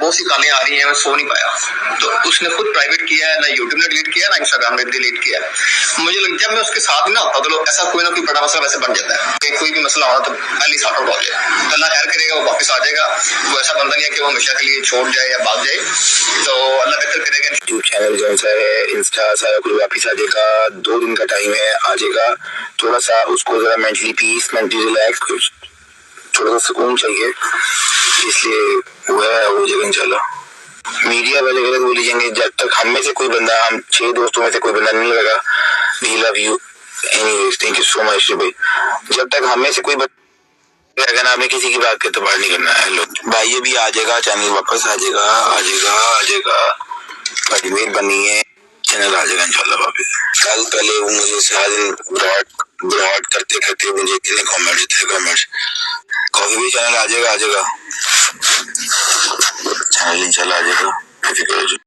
बहुत सी गालियां आ रही हैं, मैं सो नहीं पाया। तो उसने खुद प्राइवेट किया है, ना यूट्यूब ने डिलीट किया, ना इंस्टाग्राम ने डिलीट किया। मुझे लग जब मैं उसके साथ ना होता तो ऐसा कोई ना कोई बड़ा मसला वैसे बन जाता है कि कोई भी मसला हो तो पहले सॉर्ट आउट हो जाए। तो अल्लाह खैर करेगा, वो वापस आ जाएगा। वो ऐसा बंदा नहीं है कि वो हमेशा के लिए छोड़ जाए या भाग जाए, तो अल्लाह बेहतर करेगा। यूट्यूब चैनल जो है, इंस्टा सारा कुछ वापस आ जाएगा। 2 दिन का टाइम है, आ जाएगा। थोड़ा सा उसको जरा मेंटली पीस, मेंटली रिलैक्स, थोड़ा सा सुकून चाहिए, इसलिए वो है हो जाएगा इंशाल्लाह। मीडिया वाले गलत बोली जाएंगे, जब तक हम में से कोई बंदा, हम 6 दोस्तों में से कोई बंदा नहीं लगा, we love you anyways, thank you so much भाई। जब तक हम में से कोई अगर आपने किसी की बात के एतबार नहीं करना है। लो भाई ये भी आ जाएगा, चैनल वापस आ जाएगा, आ जाएगा, आ जाएगा। बड़ी मेहरबानी है, चैनल आ जाएगा इंशाल्लाह वापस। कल पहले वो मुझे सारा दिन ब्रॉड करते करते मुझे इतने कमेंट्स। कॉफी भी चैनल आ जाएगा, चैनल इंशाल्लाह आ जाएगा।